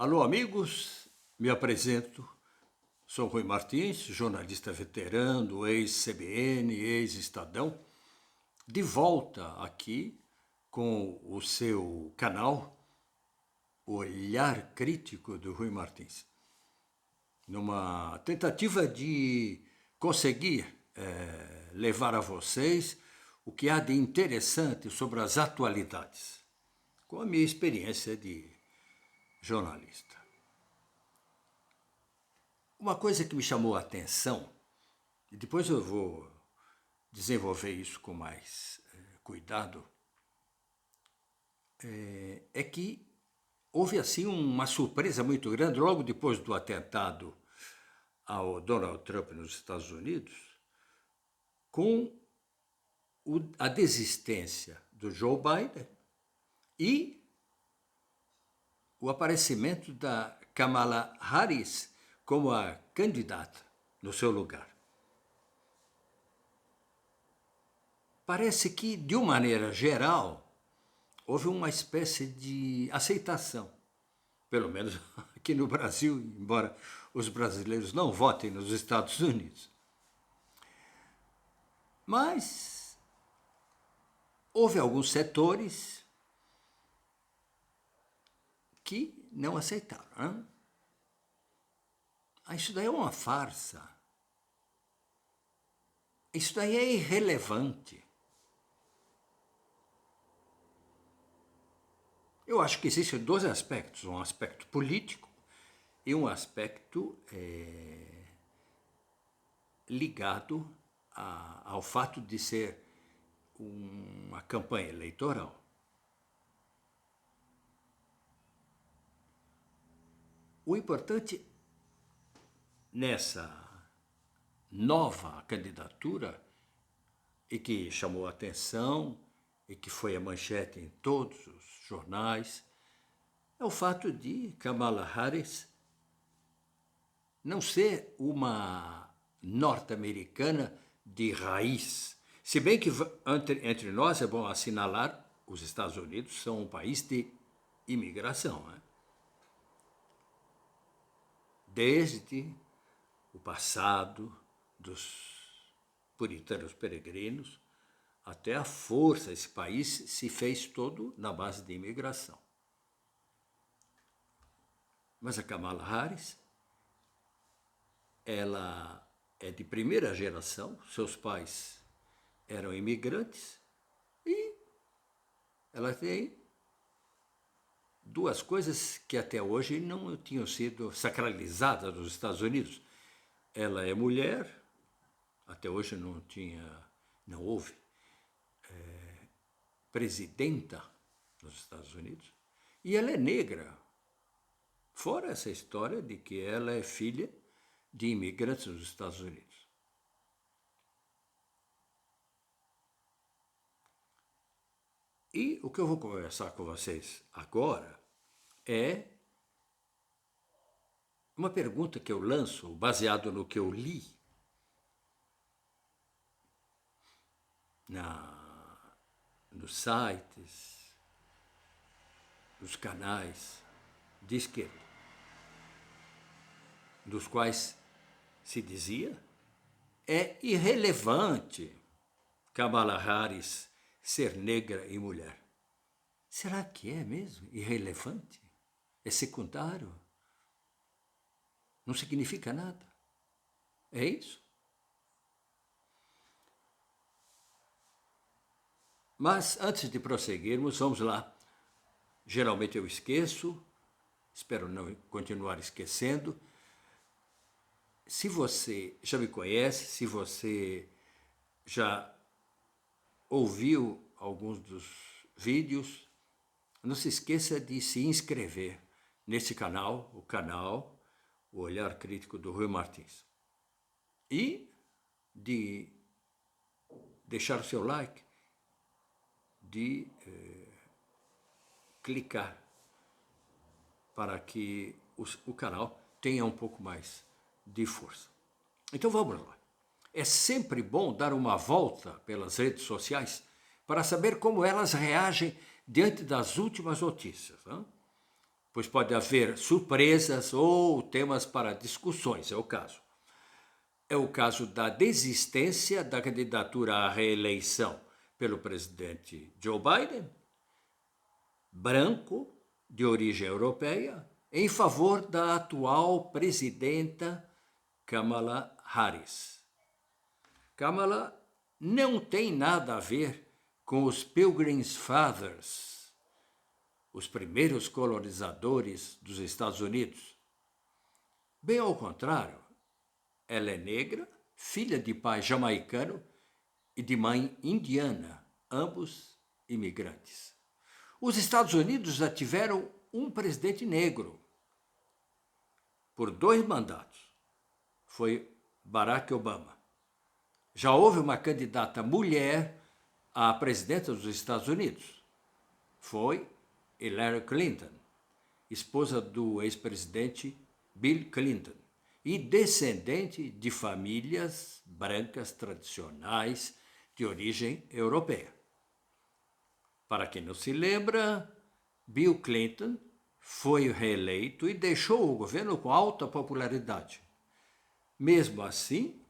Alô, amigos, me apresento. Sou Rui Martins, jornalista veterano, ex-CBN, ex-Estadão, de volta aqui com o seu canal Olhar Crítico do Rui Martins, numa tentativa de conseguir levar a vocês o que há de interessante sobre as atualidades, com a minha experiência de jornalista. Uma coisa que me chamou a atenção, e depois eu vou desenvolver isso com mais cuidado, é que houve assim uma surpresa muito grande logo depois do atentado ao Donald Trump nos Estados Unidos, com a desistência do Joe Biden e o aparecimento da Kamala Harris como a candidata no seu lugar. Parece que, de uma maneira geral, houve uma espécie de aceitação, pelo menos aqui no Brasil, embora os brasileiros não votem nos Estados Unidos. Mas houve alguns setores que não aceitaram. Hein? Isso daí é uma farsa. Isso daí é irrelevante. Eu acho que existem dois aspectos, um aspecto político e um aspecto ligado ao fato de ser uma campanha eleitoral. O importante nessa nova candidatura, e que chamou a atenção, e que foi a manchete em todos os jornais, é o fato de Kamala Harris não ser uma norte-americana de raiz. Se bem que entre nós é bom assinalar, os Estados Unidos são um país de imigração, né? Desde o passado dos puritanos peregrinos até a força, esse país se fez todo na base de imigração. Mas a Kamala Harris, ela é de primeira geração, seus pais eram imigrantes e ela tem duas coisas que até hoje não tinham sido sacralizadas nos Estados Unidos. Ela é mulher, até hoje não houve presidenta nos Estados Unidos, e ela é negra. Fora essa história de que ela é filha de imigrantes nos Estados Unidos. E o que eu vou conversar com vocês agora é uma pergunta que eu lanço, baseado no que eu li nos sites, nos canais de esquerda, dos quais se dizia é irrelevante Kamala Harris ser negra e mulher. Será que é mesmo irrelevante? É secundário? Não significa nada? É isso? Mas antes de prosseguirmos, vamos lá. Geralmente eu esqueço, espero não continuar esquecendo. Se você já me conhece, se você já ouviu alguns dos vídeos, não se esqueça de se inscrever nesse canal, o Olhar Crítico do Rui Martins. E de deixar o seu like, de clicar para que o canal tenha um pouco mais de força. Então vamos lá. É sempre bom dar uma volta pelas redes sociais para saber como elas reagem diante das últimas notícias. Não? pois pode haver surpresas ou temas para discussões, é o caso. É o caso da desistência da candidatura à reeleição pelo presidente Joe Biden, branco, de origem europeia, em favor da atual presidenta Kamala Harris. Kamala não tem nada a ver com os Pilgrim's Fathers, os primeiros colonizadores dos Estados Unidos. Bem ao contrário, ela é negra, filha de pai jamaicano e de mãe indiana, ambos imigrantes. Os Estados Unidos já tiveram um presidente negro por 2 mandatos. Foi Barack Obama. Já houve uma candidata mulher à presidência dos Estados Unidos. Foi Hillary Clinton, esposa do ex-presidente Bill Clinton, e descendente de famílias brancas tradicionais de origem europeia. Para quem não se lembra, Bill Clinton foi reeleito e deixou o governo com alta popularidade. Mesmo assim,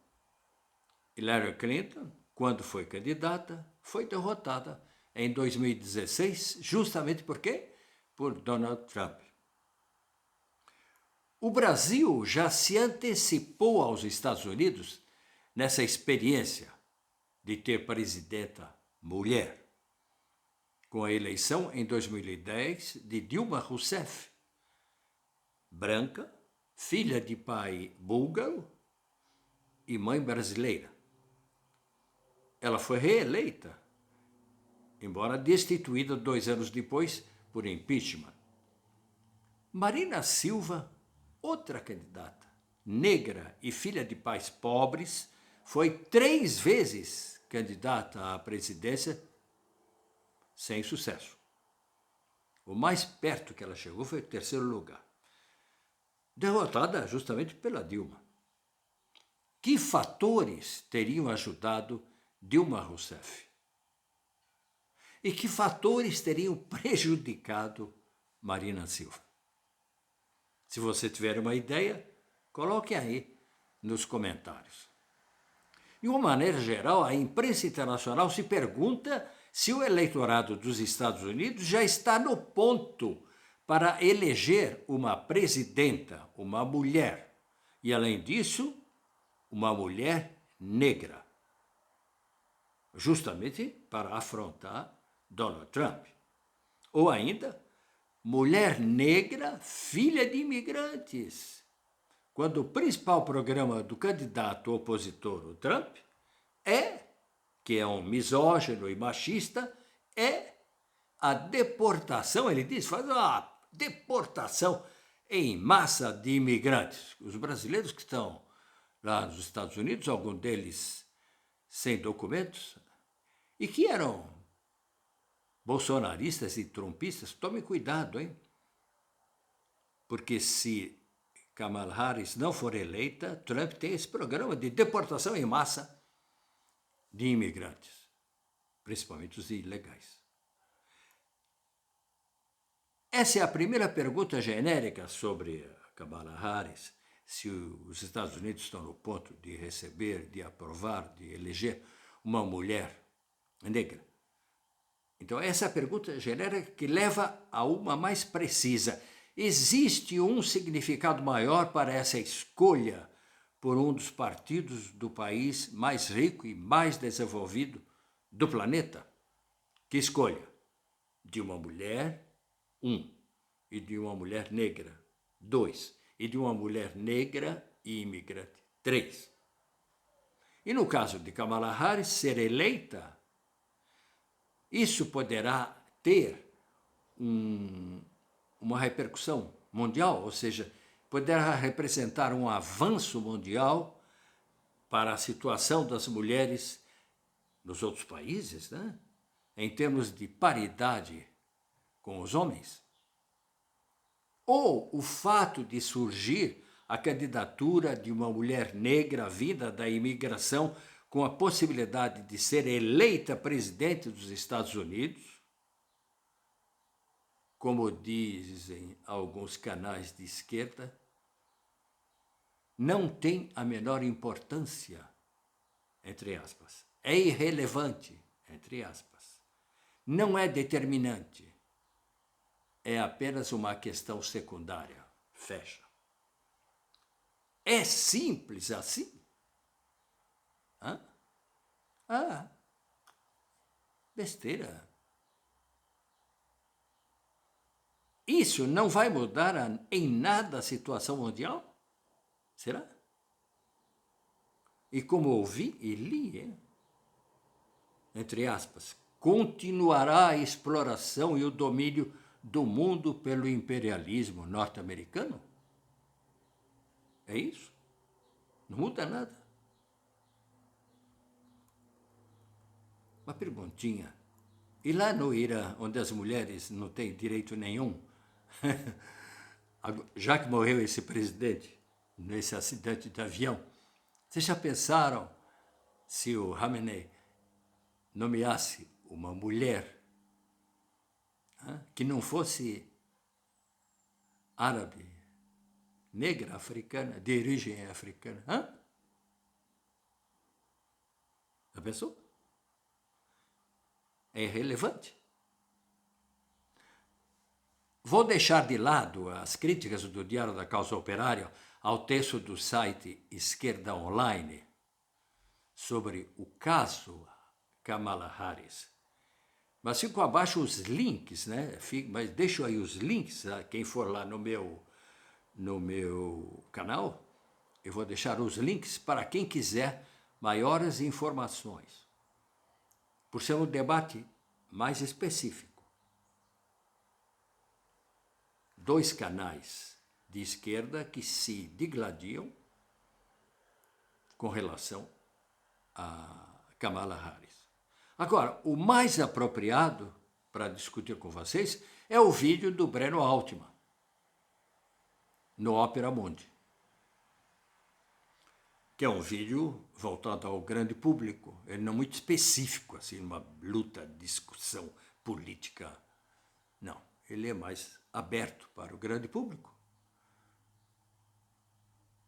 Hillary Clinton, quando foi candidata, foi derrotada em 2016, justamente por quê? Por Donald Trump. O Brasil já se antecipou aos Estados Unidos nessa experiência de ter presidenta mulher, com a eleição em 2010 de Dilma Rousseff, branca, filha de pai búlgaro e mãe brasileira. Ela foi reeleita, embora destituída 2 anos depois por impeachment. Marina Silva, outra candidata, negra e filha de pais pobres, foi 3 vezes candidata à presidência sem sucesso. O mais perto que ela chegou foi o 3º lugar, derrotada justamente pela Dilma. Que fatores teriam ajudado Dilma Rousseff? E que fatores teriam prejudicado Marina Silva? Se você tiver uma ideia, coloque aí nos comentários. De uma maneira geral, a imprensa internacional se pergunta se o eleitorado dos Estados Unidos já está no ponto para eleger uma presidenta, uma mulher, e além disso, uma mulher negra, justamente para afrontar Donald Trump. Ou ainda, mulher negra, filha de imigrantes, quando o principal programa do candidato opositor, o Trump, que é um misógino e machista, é a deportação, ele diz, faz uma deportação em massa de imigrantes. Os brasileiros que estão lá nos Estados Unidos, alguns deles sem documentos, e que eram bolsonaristas e trumpistas, tomem cuidado, hein? Porque se Kamala Harris não for eleita, Trump tem esse programa de deportação em massa de imigrantes, principalmente os ilegais. Essa é a primeira pergunta genérica sobre Kamala Harris, se os Estados Unidos estão no ponto de receber, de aprovar, de eleger uma mulher negra. Então, essa é a pergunta genérica que leva a uma mais precisa. Existe um significado maior para essa escolha por um dos partidos do país mais rico e mais desenvolvido do planeta? Que escolha? De uma mulher, 1, e de uma mulher negra, 2, e de uma mulher negra e imigrante, 3. E no caso de Kamala Harris ser eleita, isso poderá ter uma repercussão mundial, ou seja, poderá representar um avanço mundial para a situação das mulheres nos outros países, né? Em termos de paridade com os homens. Ou o fato de surgir a candidatura de uma mulher negra vinda da imigração com a possibilidade de ser eleita presidente dos Estados Unidos, como dizem alguns canais de esquerda, não tem a menor importância, entre aspas. É irrelevante, entre aspas. Não é determinante. É apenas uma questão secundária. Fecha. É simples assim? Hã? Ah, besteira. Isso não vai mudar em nada a situação mundial? Será? E como ouvi e li, entre aspas, continuará a exploração e o domínio do mundo pelo imperialismo norte-americano? É isso? Não muda nada. Uma perguntinha. E lá no Irã, onde as mulheres não têm direito nenhum, já que morreu esse presidente, nesse acidente de avião, vocês já pensaram se o Khamenei nomeasse uma mulher que não fosse árabe, negra, africana, de origem africana? Já pensou? É irrelevante. Vou deixar de lado as críticas do Diário da Causa Operária ao texto do site Esquerda Online sobre o caso Kamala Harris. Mas fico abaixo os links, né? Mas deixo aí os links, quem for lá no meu canal, eu vou deixar os links para quem quiser maiores informações. Por ser um debate mais específico. 2 canais de esquerda que se digladiam com relação a Kamala Harris. Agora, o mais apropriado para discutir com vocês é o vídeo do Breno Altman, no Opera Mundi, que é um vídeo voltado ao grande público, ele não é muito específico, assim, uma luta, discussão política. Não, ele é mais aberto para o grande público,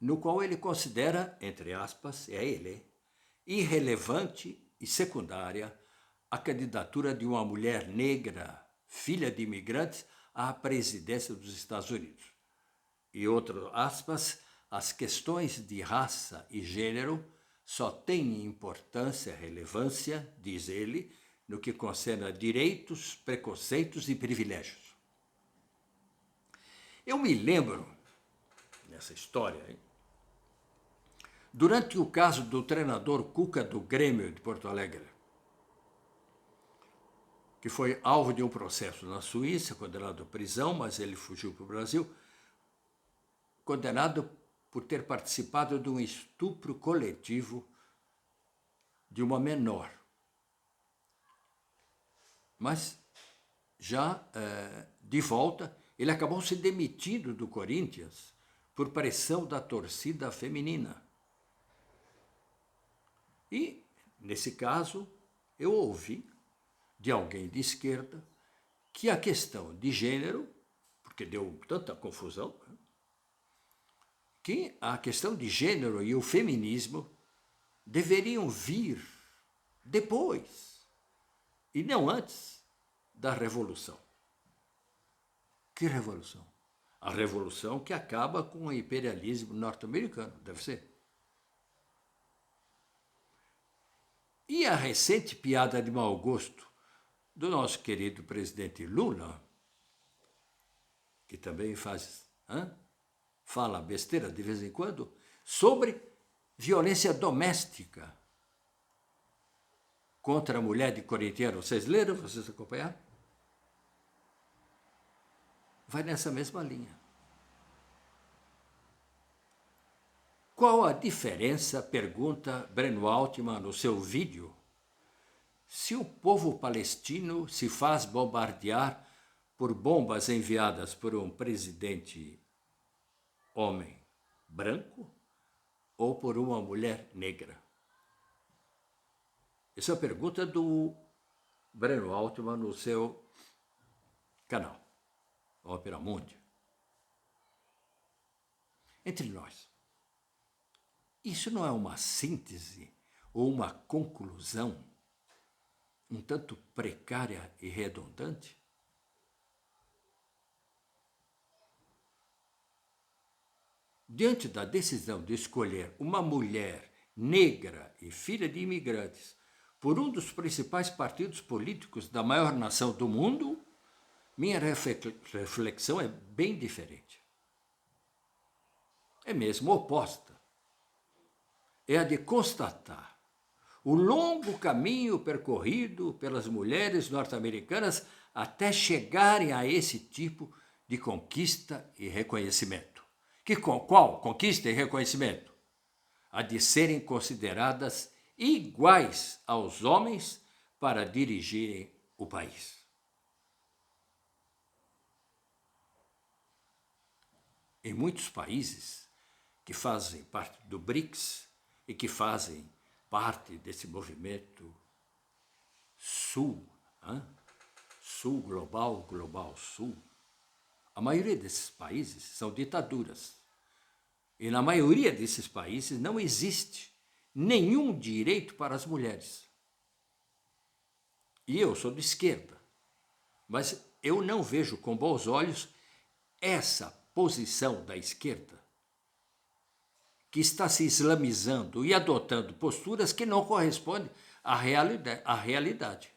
no qual ele considera, entre aspas, irrelevante e secundária a candidatura de uma mulher negra, filha de imigrantes, à presidência dos Estados Unidos. E outro aspas, as questões de raça e gênero só têm importância, relevância, diz ele, no que concerne a direitos, preconceitos e privilégios. Eu me lembro, nessa história, durante o caso do treinador Cuca do Grêmio de Porto Alegre, que foi alvo de um processo na Suíça, condenado à prisão, mas ele fugiu para o Brasil, condenado por ter participado de um estupro coletivo de uma menor. Mas, já de volta, ele acabou se demitindo do Corinthians por pressão da torcida feminina. E, nesse caso, eu ouvi de alguém de esquerda que a questão de gênero, porque deu tanta confusão, que a questão de gênero e o feminismo deveriam vir depois e não antes da revolução. Que revolução? A revolução que acaba com o imperialismo norte-americano, deve ser. E a recente piada de mau gosto do nosso querido presidente Lula, que também fala besteira de vez em quando, sobre violência doméstica contra a mulher de corintiano. Vocês leram? Vocês acompanharam? Vai nessa mesma linha. Qual a diferença, pergunta Breno Altman no seu vídeo, se o povo palestino se faz bombardear por bombas enviadas por um presidente homem branco ou por uma mulher negra? Essa é a pergunta do Breno Altman no seu canal. Ópera Mundi. Entre nós, isso não é uma síntese ou uma conclusão um tanto precária e redundante? Diante da decisão de escolher uma mulher negra e filha de imigrantes por um dos principais partidos políticos da maior nação do mundo, minha reflexão é bem diferente. É mesmo oposta. É a de constatar o longo caminho percorrido pelas mulheres norte-americanas até chegarem a esse tipo de conquista e reconhecimento. Qual conquista e reconhecimento? A de serem consideradas iguais aos homens para dirigirem o país. Em muitos países que fazem parte do BRICS e que fazem parte desse movimento Sul, Sul global, global Sul, a maioria desses países são ditaduras. E na maioria desses países não existe nenhum direito para as mulheres. E eu sou de esquerda, mas eu não vejo com bons olhos essa posição da esquerda, que está se islamizando e adotando posturas que não correspondem à realidade.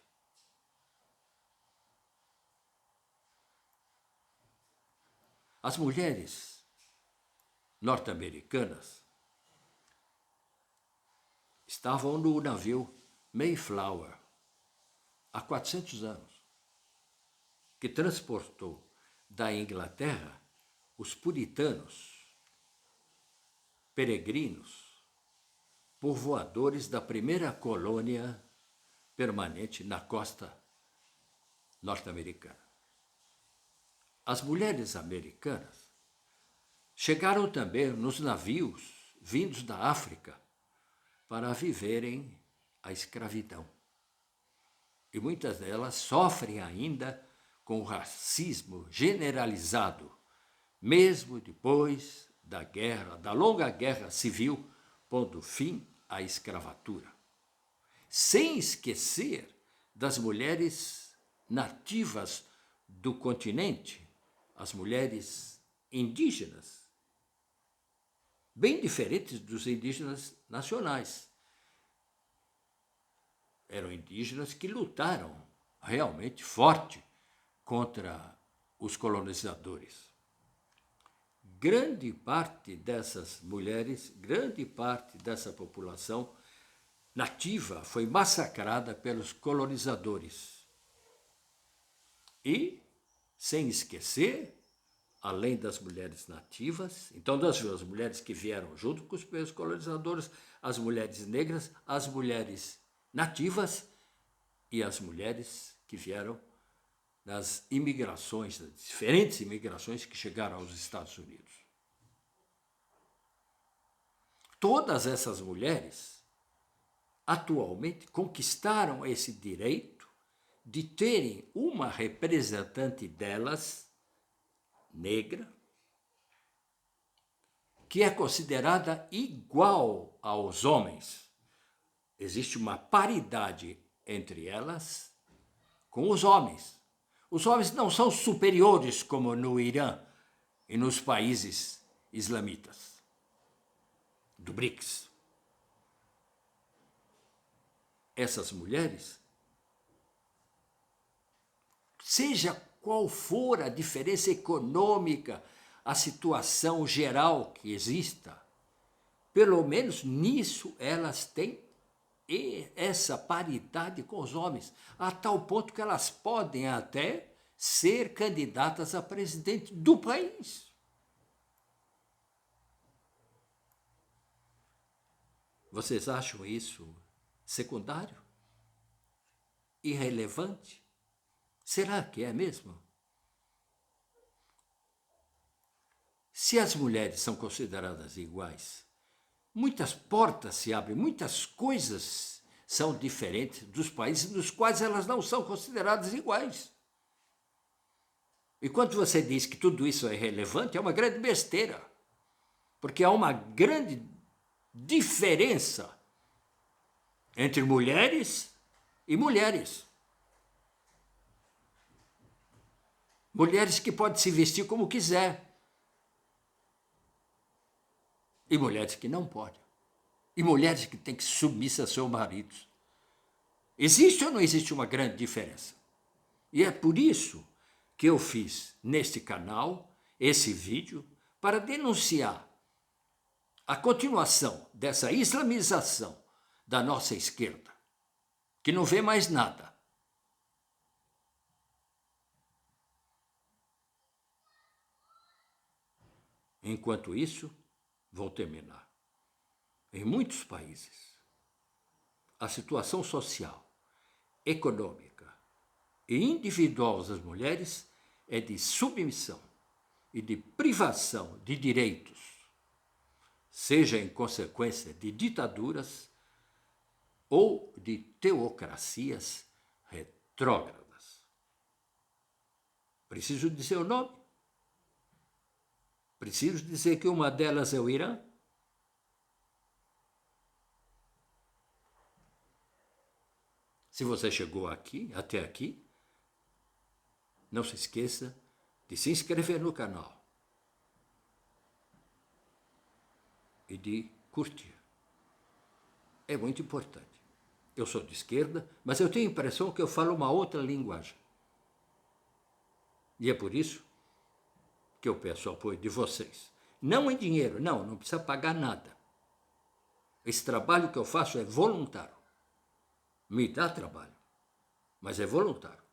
As mulheres norte-americanas estavam no navio Mayflower há 400 anos, que transportou da Inglaterra os puritanos, peregrinos, povoadores da primeira colônia permanente na costa norte-americana. As mulheres americanas chegaram também nos navios vindos da África para viverem a escravidão. E muitas delas sofrem ainda com o racismo generalizado, mesmo depois da longa guerra civil, pondo fim à escravatura. Sem esquecer das mulheres nativas do continente, as mulheres indígenas, bem diferentes dos indígenas nacionais. Eram indígenas que lutaram realmente forte contra os colonizadores. Grande parte dessas mulheres, grande parte dessa população nativa foi massacrada pelos colonizadores. E, sem esquecer, além das mulheres nativas, então das mulheres que vieram junto com os colonizadores, as mulheres negras, as mulheres nativas e as mulheres que vieram das imigrações, das diferentes imigrações que chegaram aos Estados Unidos. Todas essas mulheres atualmente conquistaram esse direito de terem uma representante delas, negra, que é considerada igual aos homens. Existe uma paridade entre elas com os homens. Os homens não são superiores como no Irã e nos países islamitas do BRICS. Essas mulheres, seja qual for a diferença econômica, a situação geral que exista, pelo menos nisso elas têm essa paridade com os homens, a tal ponto que elas podem até ser candidatas a presidente do país. Vocês acham isso secundário? Irrelevante? Será que é mesmo? Se as mulheres são consideradas iguais, muitas portas se abrem, muitas coisas são diferentes dos países nos quais elas não são consideradas iguais. E quando você diz que tudo isso é irrelevante, é uma grande besteira. Porque há uma grande diferença entre mulheres e mulheres. Mulheres que podem se vestir como quiser. E mulheres que não podem. E mulheres que têm que submissar a seus maridos. Existe ou não existe uma grande diferença? E é por isso que eu fiz neste canal esse vídeo para denunciar a continuação dessa islamização da nossa esquerda, que não vê mais nada. Enquanto isso, vou terminar. Em muitos países, a situação social, econômica e individual das mulheres é de submissão e de privação de direitos, seja em consequência de ditaduras ou de teocracias retrógradas. Preciso dizer o nome? Preciso dizer que uma delas é o Irã? Se você chegou aqui, até aqui, não se esqueça de se inscrever no canal e de curtir. É muito importante. Eu sou de esquerda, mas eu tenho a impressão que eu falo uma outra linguagem. E é por isso que eu peço o apoio de vocês. Não em dinheiro, não precisa pagar nada. Esse trabalho que eu faço é voluntário. Me dá trabalho, mas é voluntário.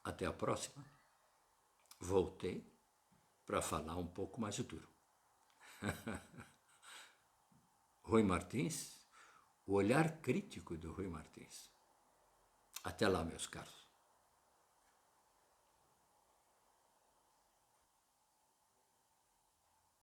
Até a próxima. Voltei para falar um pouco mais duro. Rui Martins, o olhar crítico do Rui Martins. Até lá, meus caros.